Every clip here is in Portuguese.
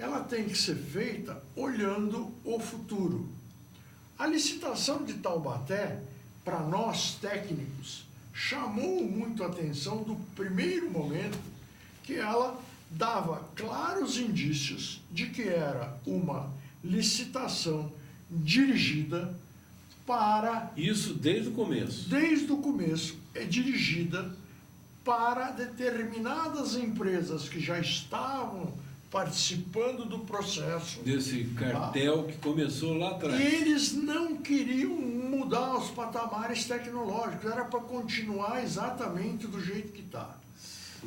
ela tem que ser feita olhando o futuro. A licitação de Taubaté, para nós técnicos, chamou muito a atenção do primeiro momento que ela dava claros indícios de que era uma licitação dirigida para... Isso desde o começo. Desde o começo, é dirigida para determinadas empresas que já estavam participando do processo. Desse cartel que começou lá atrás. E eles não queriam mudar os patamares tecnológicos, era para continuar exatamente do jeito que está.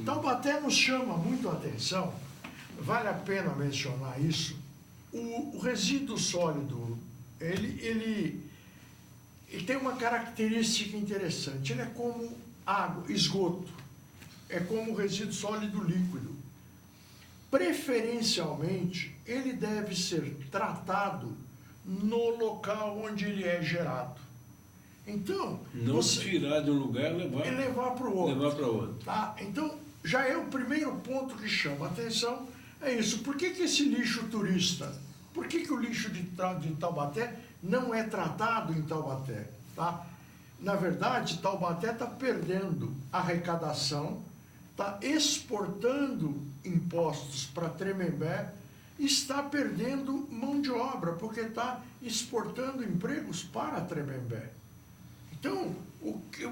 Taubaté nos chama muito a atenção, vale a pena mencionar isso, o resíduo sólido, ele tem uma característica interessante, ele é como água, esgoto, é como resíduo sólido líquido. Preferencialmente, ele deve ser tratado no local onde ele é gerado. Então, não tirar de um lugar e levar para o outro. Levar para outro. Tá? Então, já é o primeiro ponto que chama a atenção, é isso. Por que esse lixo turista, por que o lixo de Taubaté não é tratado em Taubaté? Tá? Na verdade, Taubaté está perdendo arrecadação, está exportando impostos para Tremembé, está perdendo mão de obra, porque está exportando empregos para Tremembé. Então,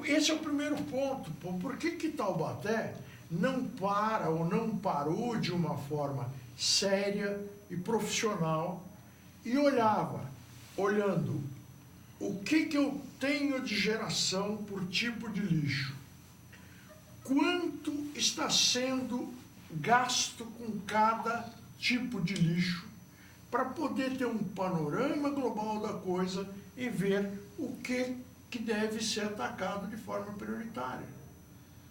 esse é o primeiro ponto. Por que Taubaté não para ou não parou de uma forma séria e profissional e olhando o que eu tenho de geração por tipo de lixo? Quanto está sendo gasto com cada tipo de lixo para poder ter um panorama global da coisa e ver o que deve ser atacado de forma prioritária.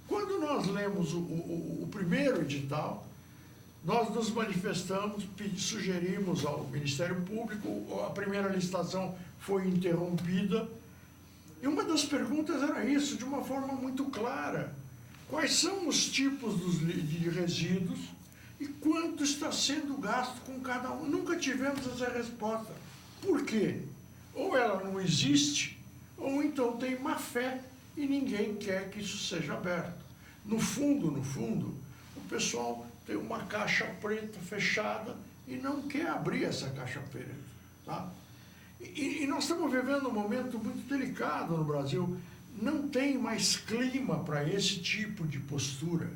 Quando nós lemos o primeiro edital, nós nos manifestamos, sugerimos ao Ministério Público, a primeira licitação foi interrompida, e uma das perguntas era isso, de uma forma muito clara. Quais são os tipos de resíduos e quanto está sendo gasto com cada um? Nunca tivemos essa resposta. Por quê? Ou ela não existe, ou então tem má fé e ninguém quer que isso seja aberto. No fundo, o pessoal tem uma caixa preta fechada e não quer abrir essa caixa preta. Tá? E nós estamos vivendo um momento muito delicado no Brasil. Não tem mais clima para esse tipo de postura.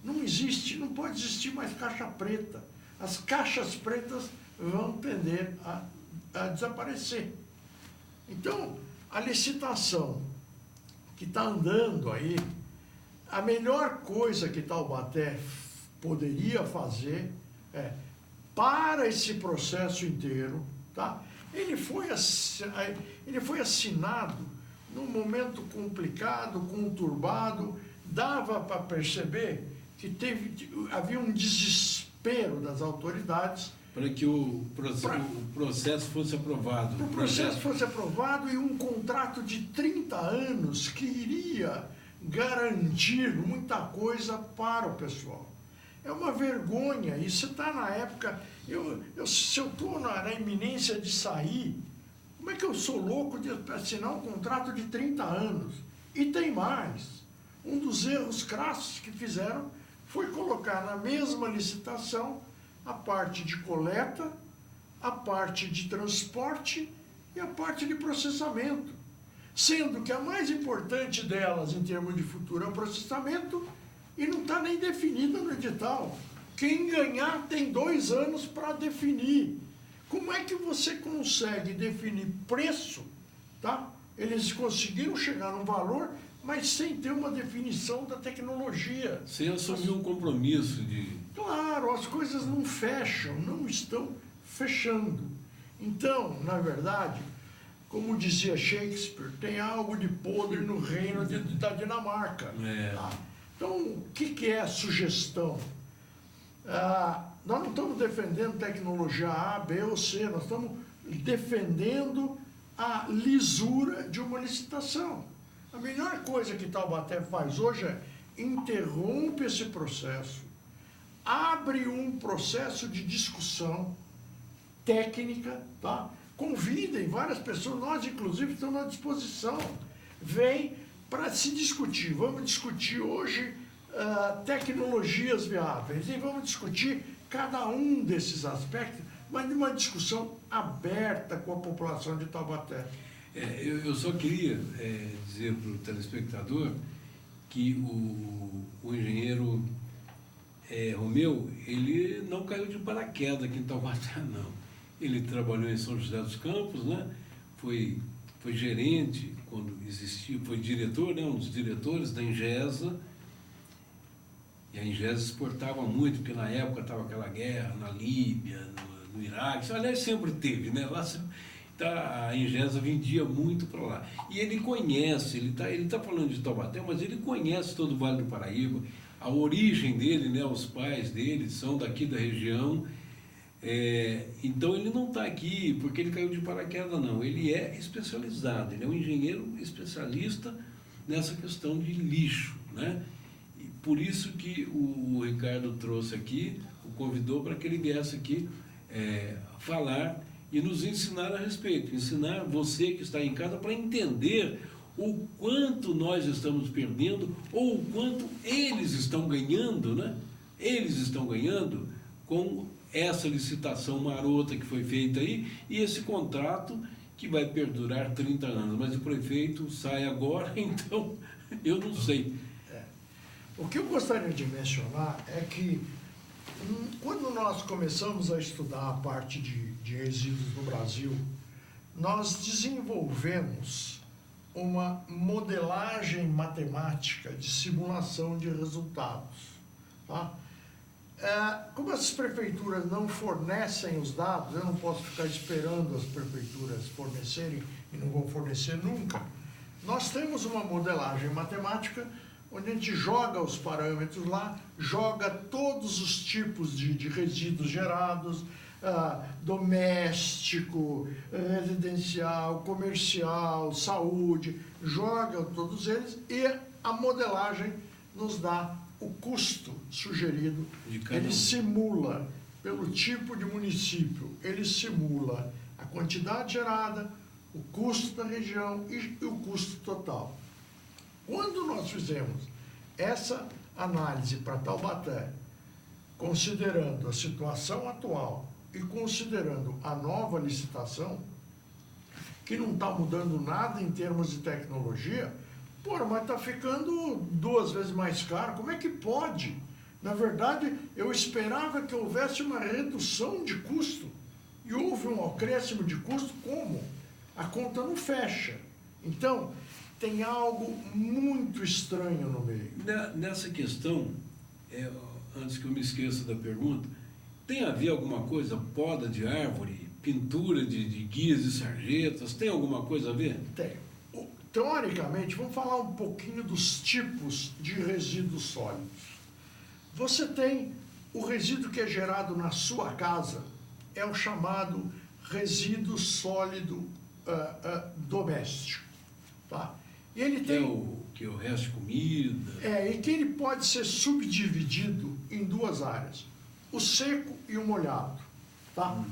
Não existe, não pode existir mais caixa preta. As caixas pretas vão tender a desaparecer. Então, a licitação que está andando aí, a melhor coisa que Taubaté poderia fazer é, para esse processo inteiro, tá? Ele foi assinado num momento complicado, conturbado, dava para perceber que havia um desespero das autoridades. Para que o processo fosse aprovado. O processo fosse aprovado e um contrato de 30 anos que iria garantir muita coisa para o pessoal. É uma vergonha, isso está na época, se eu estou na iminência de sair, como é que eu sou louco de assinar um contrato de 30 anos? E tem mais. Um dos erros crassos que fizeram foi colocar na mesma licitação a parte de coleta, a parte de transporte e a parte de processamento. Sendo que a mais importante delas, em termos de futuro, é o processamento e não está nem definida no edital. Quem ganhar tem 2 anos para definir. Como é que você consegue definir preço, tá? Eles conseguiram chegar num valor, mas sem ter uma definição da tecnologia. Sem assumir um compromisso de... Claro, as coisas não fecham, não estão fechando. Então, na verdade, como dizia Shakespeare, tem algo de podre no reino da Dinamarca. Tá? Então, o que é a sugestão? Nós não estamos defendendo tecnologia A, B ou C, nós estamos defendendo a lisura de uma licitação. A melhor coisa que Taubaté faz hoje é interrompe esse processo, abre um processo de discussão técnica, tá? Convidem várias pessoas, nós inclusive estamos à disposição, vem para se discutir. Vamos discutir hoje tecnologias viáveis e vamos discutir cada um desses aspectos, mas de uma discussão aberta com a população de Taubaté. Eu só queria dizer para o telespectador que o engenheiro Romeu, ele não caiu de paraquedas aqui em Taubaté, não. Ele trabalhou em São José dos Campos, né? Foi gerente quando existia, foi diretor, né? Um dos diretores da Ingesa. E a Ingesa exportava muito, porque na época estava aquela guerra na Líbia, no Iraque. Aliás, sempre teve, né? Lá a Ingesa vendia muito para lá. E ele conhece, ele tá falando de Taubaté, mas ele conhece todo o Vale do Paraíba. A origem dele, né? Os pais dele são daqui da região. Então ele não está aqui porque ele caiu de paraquedas, não. Ele é especializado, ele é um engenheiro especialista nessa questão de lixo, né? E por isso que o Ricardo trouxe aqui, o convidou para que ele viesse aqui falar e nos ensinar a respeito, ensinar você que está em casa para entender o quanto nós estamos perdendo ou o quanto eles estão ganhando, né? Eles estão ganhando com essa licitação marota que foi feita aí e esse contrato que vai perdurar 30 anos. Mas o prefeito sai agora, então eu não sei. O que eu gostaria de mencionar é que quando nós começamos a estudar a parte de resíduos no Brasil, nós desenvolvemos uma modelagem matemática de simulação de resultados, tá? Como as prefeituras não fornecem os dados, eu não posso ficar esperando as prefeituras fornecerem e não vão fornecer nunca. Nós temos uma modelagem matemática onde a gente joga os parâmetros lá, joga todos os tipos de resíduos gerados, doméstico, residencial, comercial, saúde, joga todos eles e a modelagem nos dá o custo sugerido. Ele simula, pelo tipo de município, ele simula a quantidade gerada, o custo da região e o custo total. Quando nós fizemos essa análise para Taubaté, considerando a situação atual e considerando a nova licitação, que não está mudando nada em termos de tecnologia, mas está ficando 2 vezes mais caro, como é que pode? Na verdade, eu esperava que houvesse uma redução de custo, e houve um acréscimo de custo, como? A conta não fecha. Então, tem algo muito estranho no meio. Nessa questão, antes que eu me esqueça da pergunta, tem a ver alguma coisa, poda de árvore, pintura de guias e sarjetas, tem alguma coisa a ver? Tem. Teoricamente, vamos falar um pouquinho dos tipos de resíduos sólidos. Você tem o resíduo que é gerado na sua casa, é o chamado resíduo sólido doméstico, tá? E ele tem que é o resto de comida. E que ele pode ser subdividido em 2 áreas, o seco e o molhado, tá?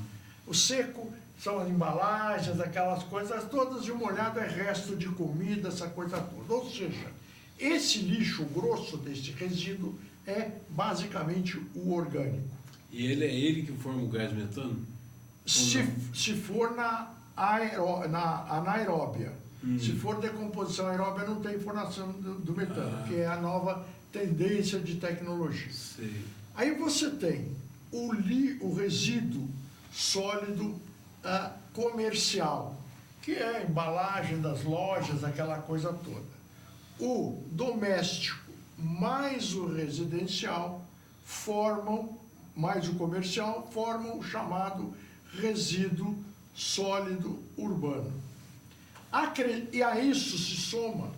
O seco são as embalagens, aquelas coisas todas, e o molhado é resto de comida, essa coisa toda. Ou seja, esse lixo grosso desse resíduo é basicamente o orgânico. E é ele que forma o gás metano? Se for na anaeróbia. Se for decomposição aeróbia, não tem formação do metano, que é a nova tendência de tecnologia. Sei. Aí você tem o resíduo sólido comercial, que é a embalagem das lojas, aquela coisa toda. O doméstico mais o residencial mais o comercial, formam o chamado resíduo sólido urbano. E a isso se soma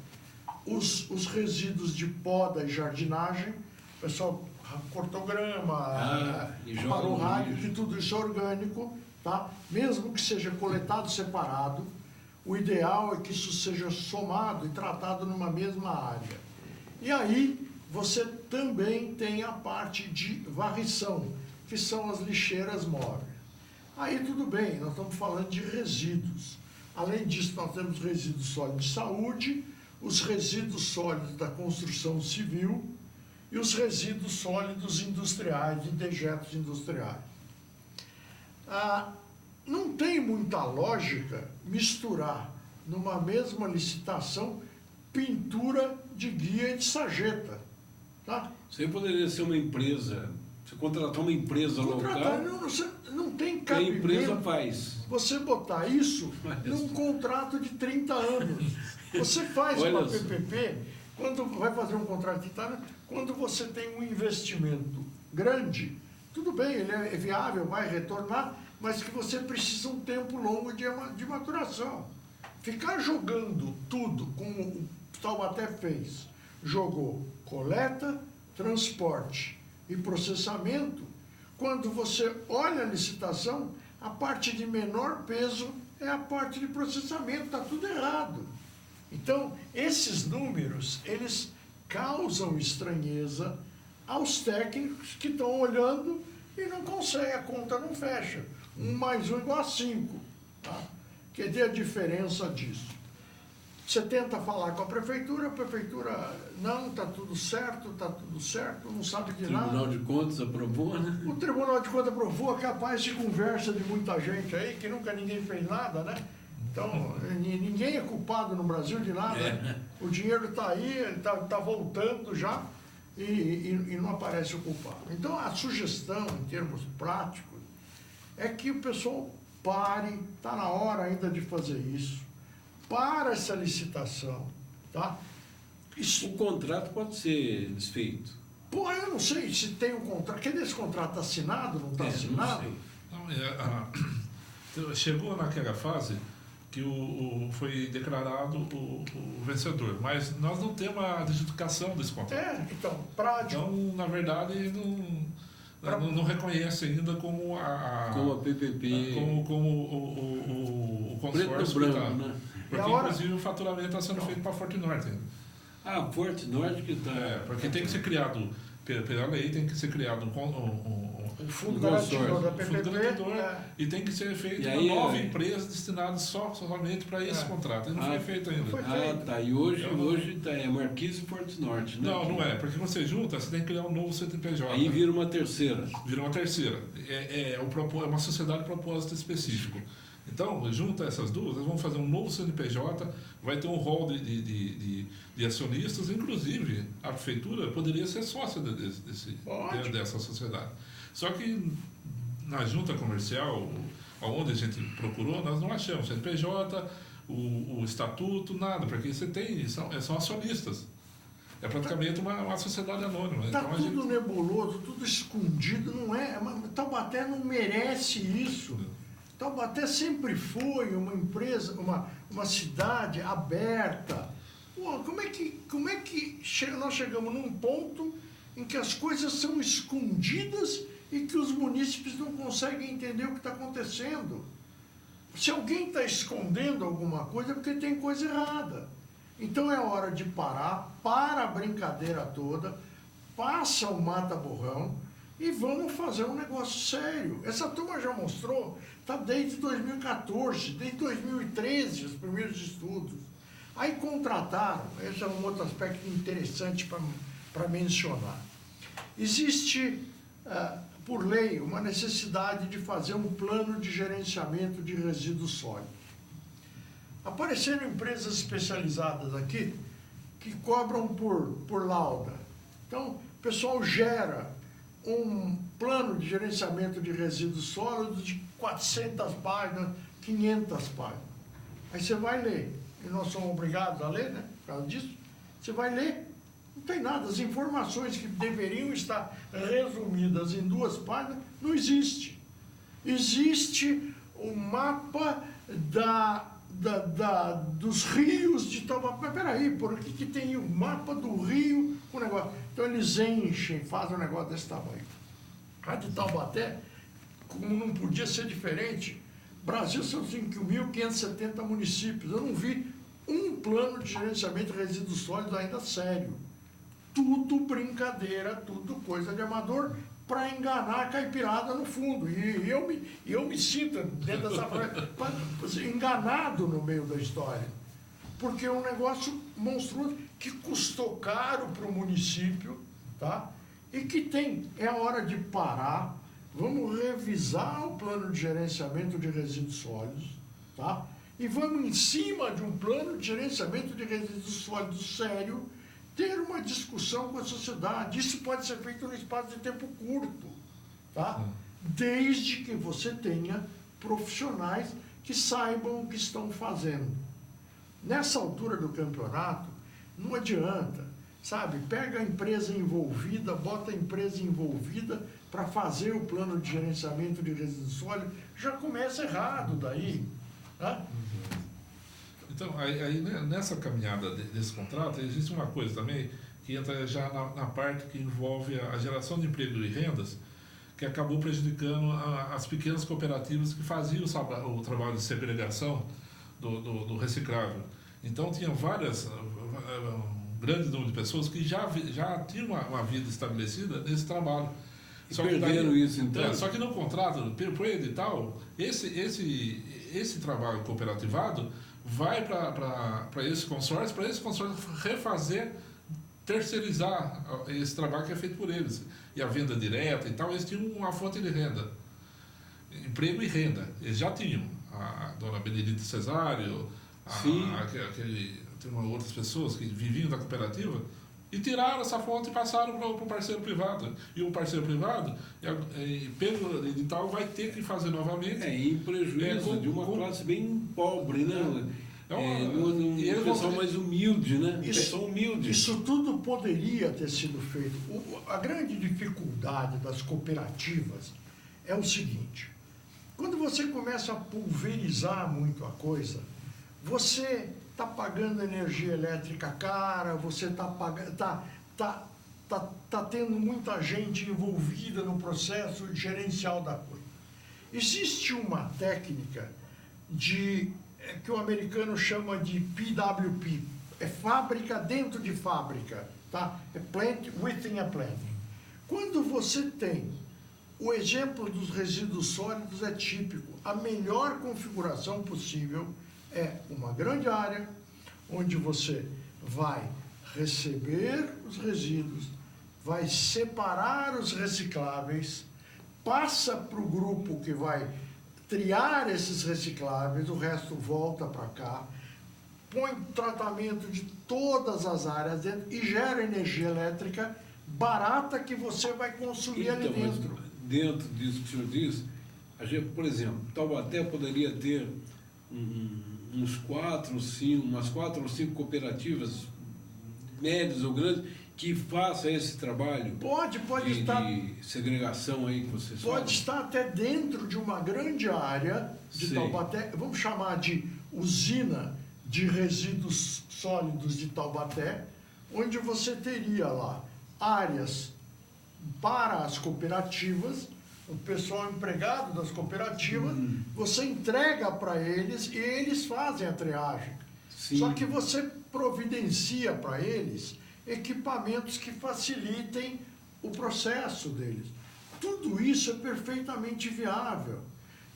os resíduos de poda e jardinagem, o pessoal cortou grama, parou rádio, que tudo isso é orgânico, tá? Mesmo que seja coletado separado, o ideal é que isso seja somado e tratado numa mesma área. E aí você também tem a parte de varrição, que são as lixeiras móveis. Aí tudo bem, nós estamos falando de resíduos. Além disso, nós temos resíduos sólidos de saúde, os resíduos sólidos da construção civil e os resíduos sólidos industriais, de dejetos industriais. Não tem muita lógica misturar numa mesma licitação pintura de guia e de sarjeta. Tá? Você poderia ser uma empresa, você contratar uma empresa Contratar, local, não tem que a empresa cabimento faz. você botar isso num contrato de 30 anos. Você faz Olha uma só. PPP, quando vai fazer um contrato de 30 anos, quando você tem um investimento grande, tudo bem, ele é viável, vai retornar, mas que você precisa um tempo longo de maturação. Ficar jogando tudo, como o Taubaté fez, jogou coleta, transporte e processamento, quando você olha a licitação, a parte de menor peso é a parte de processamento, está tudo errado. Então, esses números, eles causam estranheza aos técnicos que estão olhando e não conseguem, a conta não fecha. 1 mais 1 igual a 5. Tá? Quer dizer a diferença disso. Você tenta falar com a prefeitura não, está tudo certo, não sabe de nada. O Tribunal de Contas aprovou, né? O Tribunal de Contas aprovou, capaz de conversa de muita gente aí, que nunca ninguém fez nada, né? Então, ninguém é culpado no Brasil de nada. É. O dinheiro está aí, ele está voltando já e não aparece o culpado. Então, a sugestão, em termos práticos, é que o pessoal pare, está na hora ainda de fazer isso, para essa licitação, tá? Isso, O contrato pode ser desfeito. pô, eu não sei se tem um contrato, quer dizer, esse contrato está assinado, não está assinado? Não sei. Não, chegou naquela fase que foi declarado o vencedor, mas nós não temos a adjudicação desse contrato. Então, prático. Então, na verdade, não reconhece ainda como Como a PPP. como o Preto consórcio. no branco, que tá. né? Porque, E agora- inclusive, o faturamento está sendo feito para a Forte Norte ainda. Ah, Forte Norte que está. Porque tem que ser criado, pela lei, tem que ser criado O fundo Um garantidor consórcio. da fundo PPP, garantidor e tem que ser feita E uma aí, nova empresa destinada somente para esse É. contrato. E não foi feito ainda. Não foi. Ah, tá. E hoje tá, é Marquise e Forte Norte, né? Não é. Porque você junta, você tem que criar um novo CNPJ. Aí vira uma terceira. Vira uma terceira. É uma sociedade de propósito específico. Então, junta essas duas, nós vamos fazer um novo CNPJ, vai ter um rol de acionistas, inclusive a prefeitura poderia ser sócia dessa sociedade. Só que na junta comercial, onde a gente procurou, nós não achamos CNPJ, o estatuto, nada, porque você tem, são acionistas. É praticamente uma sociedade anônima. Está Então, tudo nebuloso, tudo escondido, não é? Taubaté não merece isso. Taubaté sempre foi uma empresa, uma cidade aberta. Pô, como é que nós chegamos num ponto em que as coisas são escondidas e que os munícipes não conseguem entender o que está acontecendo? Se alguém está escondendo alguma coisa, é porque tem coisa errada. Então é hora de parar, para a brincadeira toda, passa o mata-borrão e vamos fazer um negócio sério. Essa turma já mostrou, está desde 2014, desde 2013, os primeiros estudos. Aí contrataram, esse é um outro aspecto interessante para mencionar. Existe, por lei, uma necessidade de fazer um plano de gerenciamento de resíduos sólidos. Apareceram empresas especializadas aqui que cobram por lauda. Então, o pessoal gera um plano de gerenciamento de resíduos sólidos de 400 páginas, 500 páginas. Aí você vai ler, e nós somos obrigados a ler, né, por causa disso. Você vai ler, não tem nada. As informações que deveriam estar resumidas em 2 páginas, não existe. Existe o mapa dos rios de Taubaté. Mas peraí, por que tem o mapa do rio com o negócio? Então eles enchem, fazem um negócio desse tamanho. A de Taubaté, como não podia ser diferente, Brasil são 5.570 municípios. Eu não vi um plano de gerenciamento de resíduos sólidos ainda sério. tudo brincadeira, tudo coisa de amador para enganar a caipirada no fundo. E eu me sinto dentro dessa frase, enganado no meio da história. Porque é um negócio monstruoso que custou caro para o município, tá? E que é a hora de parar, vamos revisar o plano de gerenciamento de resíduos sólidos, tá? E vamos, em cima de um plano de gerenciamento de resíduos sólidos sério, ter uma discussão com a sociedade. Isso pode ser feito num espaço de tempo curto, tá? Desde que você tenha profissionais que saibam o que estão fazendo. Nessa altura do campeonato, não adianta, sabe? Pega a empresa envolvida, bota a empresa envolvida para fazer o plano de gerenciamento de resíduos sólidos, já começa errado daí, tá? Então, aí né, nessa caminhada desse contrato, existe uma coisa também que entra já na parte que envolve a geração de emprego e rendas, que acabou prejudicando as pequenas cooperativas que faziam o trabalho de segregação do reciclável. Então, tinha um grande número de pessoas que já tinham uma vida estabelecida nesse trabalho. E perderam isso, então? Só que no contrato, por edital, esse trabalho cooperativado vai para esse consórcio refazer, terceirizar esse trabalho que é feito por eles. E a venda direta e tal, eles tinham uma fonte de renda. Emprego e renda. Eles já tinham. A dona Benedita Cesário, tem outras pessoas que viviam da cooperativa, e tiraram essa fonte e passaram para o parceiro privado. E o parceiro privado, pelo edital, vai ter que fazer novamente. Em prejuízo de uma classe bem pobre, né? Um pessoal mais humilde, né? Isso tudo poderia ter sido feito. A grande dificuldade das cooperativas é o seguinte: quando você começa a pulverizar muito a coisa, você está pagando energia elétrica cara, você está tendo muita gente envolvida no processo gerencial da coisa. Existe uma técnica que o americano chama de PWP, é fábrica dentro de fábrica, tá? É plant within a plant. Quando você tem o exemplo dos resíduos sólidos, é típico. A melhor configuração possível é uma grande área onde você vai receber os resíduos, vai separar os recicláveis, passa para o grupo que vai triar esses recicláveis, o resto volta para cá, põe tratamento de todas as áreas dentro e gera energia elétrica barata que você vai consumir ali dentro. Dentro disso que o senhor disse, por exemplo, Taubaté poderia ter umas 4 ou 5 cooperativas, médias ou grandes, que façam esse trabalho pode estar, de segregação aí que vocês falam? Pode estar até dentro de uma grande área de Taubaté, vamos chamar de usina de resíduos sólidos de Taubaté, onde você teria lá áreas para as cooperativas, o pessoal empregado das cooperativas, você entrega para eles e eles fazem a triagem. Sim. Só que você providencia para eles equipamentos que facilitem o processo deles. Tudo isso é perfeitamente viável.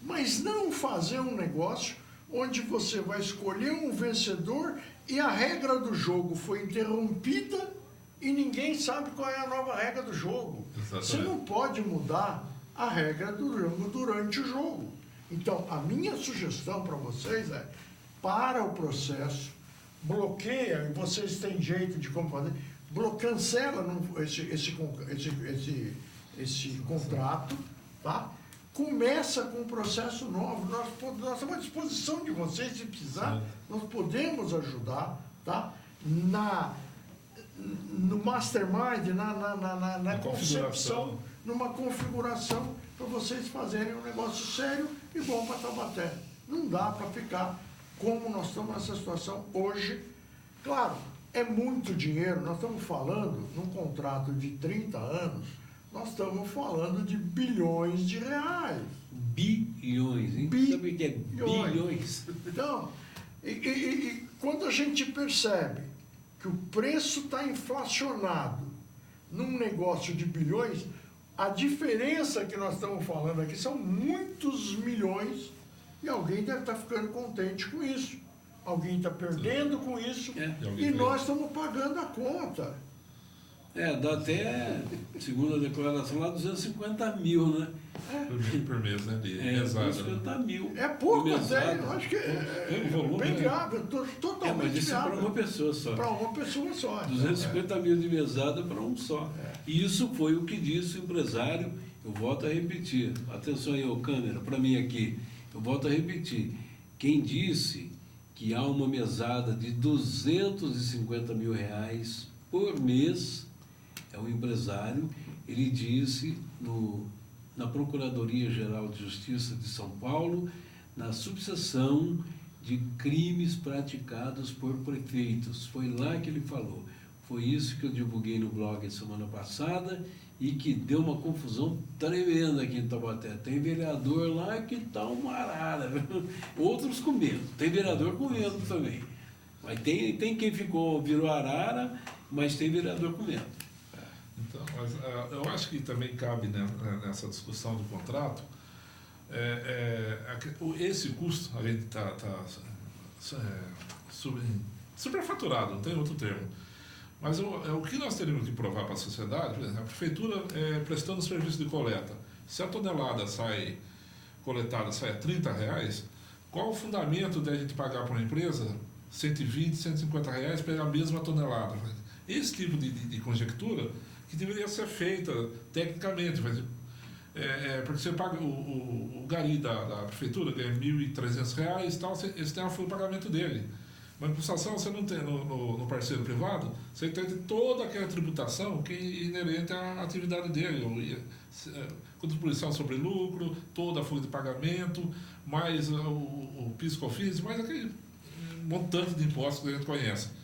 Mas não fazer um negócio onde você vai escolher um vencedor e a regra do jogo foi interrompida e ninguém sabe qual é a nova regra do jogo. Exatamente. Você não pode mudar a regra do jogo durante o jogo. Então, a minha sugestão para vocês é: para o processo, bloqueia, e vocês têm jeito de como fazer, cancela esse contrato, tá? Começa com um processo novo. Nós estamos à disposição de vocês, se precisar, nós podemos ajudar, tá? No mastermind, na concepção, numa configuração para vocês fazerem um negócio sério e bom para Taubaté. Não dá para ficar como nós estamos nessa situação hoje. Claro, é muito dinheiro, nós estamos falando, num contrato de 30 anos, nós estamos falando de bilhões de reais. Bilhões, hein? Sabe o que é bilhões? Então, e quando a gente percebe que o preço está inflacionado num negócio de bilhões, a diferença que nós estamos falando aqui são muitos milhões e alguém deve estar ficando contente com isso. Alguém está perdendo com isso e nós estamos pagando a conta. Dá até, segundo a declaração lá, 250 mil, né? Por mês, né? De mesada. 250 mil. É pouco até, eu acho que é volume, bem né? viável, totalmente mas isso é viável. para uma pessoa só. Para uma pessoa só. 250 mil de mesada para um só. E isso foi o que disse o empresário. Eu volto a repetir. Atenção aí, ô câmera, para mim aqui. Eu volto a repetir. Quem disse que há uma mesada de 250 mil reais por mês é um empresário. Ele disse na Procuradoria-Geral de Justiça de São Paulo, na subseção de crimes praticados por prefeitos. Foi lá que ele falou. Foi isso que eu divulguei no blog semana passada e que deu uma confusão tremenda aqui em Taubaté. Tem vereador lá que está uma arara, outros com medo. Tem vereador com medo também. Mas tem quem virou arara, mas tem vereador com medo. Então, mas, eu acho que também cabe, né, nessa discussão do contrato, esse custo, além de estar superfaturado, não tem outro termo, mas o que nós teríamos que provar para a sociedade, por exemplo, a prefeitura prestando serviço de coleta, se a tonelada coletada sai a R$30, qual o fundamento de a gente pagar para uma empresa R$120, R$150 pela mesma tonelada? Esse tipo de conjectura que deveria ser feita tecnicamente, porque você paga o gari da prefeitura, ganha R$1.300 e tal, esse tem a folha de pagamento dele. Mas, em compensação, você não tem no parceiro privado, você tem toda aquela tributação que é inerente à atividade dele. Contribuição sobre lucro, toda a folha de pagamento, mais o PIS/COFINS, mais aquele montante de impostos que a gente conhece.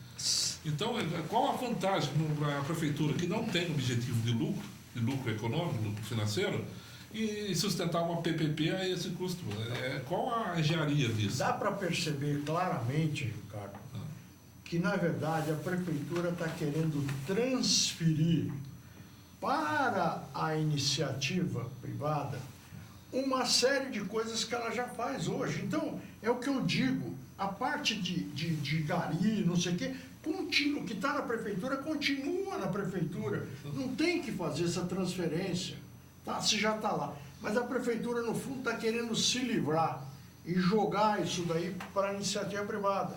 Então, qual a vantagem para a prefeitura que não tem objetivo de lucro econômico, lucro financeiro, e sustentar uma PPP a esse custo? Qual a engenharia disso? Dá para perceber claramente, Ricardo, que na verdade a prefeitura está querendo transferir para a iniciativa privada uma série de coisas que ela já faz hoje. Então, é o que eu digo, a parte de gari, não sei o quê, o que está na prefeitura continua na prefeitura. Não tem que fazer essa transferência, tá? Se já está lá. Mas a prefeitura, no fundo, está querendo se livrar e jogar isso daí para a iniciativa privada.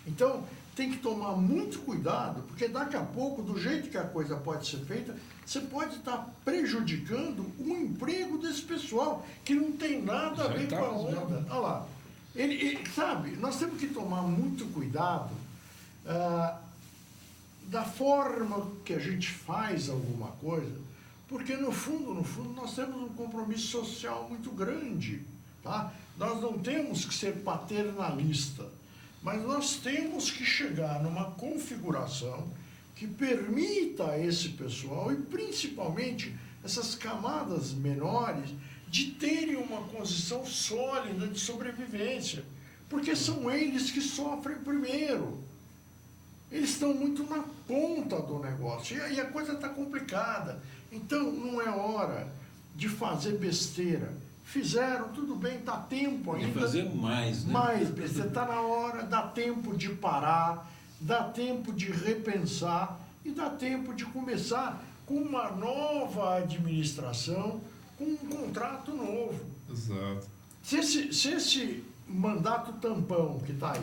Então, tem que tomar muito cuidado, porque daqui a pouco, do jeito que a coisa pode ser feita, você pode estar prejudicando o emprego desse pessoal, que não tem nada a ver com a onda. Olha lá. Sabe, nós temos que tomar muito cuidado da forma que a gente faz alguma coisa, porque no fundo, nós temos um compromisso social muito grande, tá? Nós não temos que ser paternalista, mas nós temos que chegar numa configuração que permita a esse pessoal, e principalmente essas camadas menores, de terem uma condição sólida de sobrevivência, porque são eles que sofrem primeiro. Eles estão muito na ponta do negócio e a coisa está complicada. Então, não é hora de fazer besteira. Fizeram, tudo bem, dá tempo ainda. De fazer mais, né? Mais besteira, está na hora, dá tempo de parar, dá tempo de repensar e dá tempo de começar com uma nova administração, com um contrato novo. Exato. Se esse mandato tampão que está aí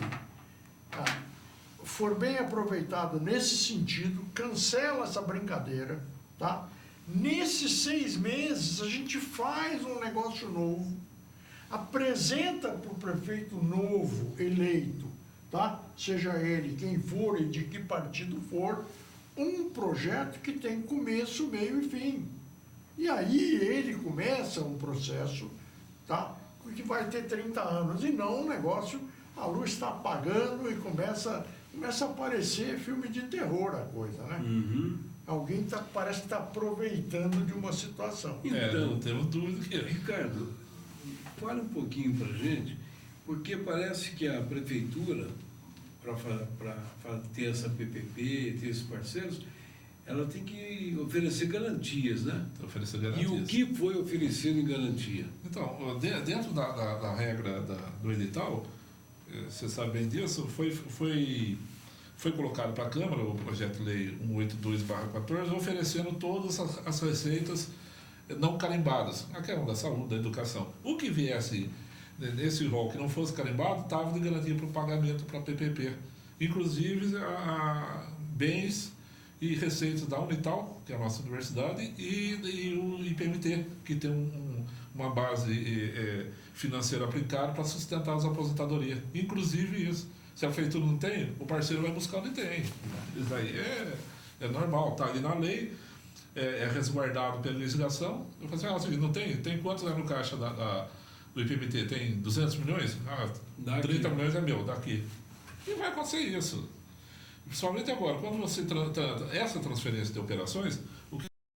for bem aproveitado nesse sentido, cancela essa brincadeira, tá? Nesses 6 meses a gente faz um negócio novo, apresenta para o prefeito novo, eleito, tá? Seja ele quem for e de que partido for, um projeto que tem começo, meio e fim. E aí ele começa um processo, tá? Que vai ter 30 anos, e não um negócio, a luz está apagando e começa a aparecer filme de terror a coisa, né? Uhum. Alguém parece que está aproveitando de uma situação. Então, não temos dúvida que Ricardo, fala um pouquinho para a gente, porque parece que a prefeitura, para ter essa PPP, ter esses parceiros, ela tem que oferecer garantias, né? Oferecer E garantias. o que foi oferecido em garantia? Então, dentro da regra do edital, você sabe bem disso, foi colocado para a Câmara o projeto de lei 182/14, oferecendo todas as receitas não carimbadas, aquela da saúde, da educação. O que viesse nesse rol que não fosse carimbado, estava de garantia para o pagamento para a PPP. Inclusive, bens e receitas da Unital, que é a nossa universidade, e o IPMT, que tem uma base financeira aplicada para sustentar as aposentadorias. Inclusive isso. Se a prefeitura não tem, o parceiro vai buscar onde tem. Isso aí é normal, está ali na lei, é resguardado pela legislação. Eu falei assim, não tem? Tem quantos lá no caixa do IPMT? Tem 200 milhões? 30 milhões é meu, daqui. E vai acontecer isso. Principalmente agora, quando você essa transferência de operações,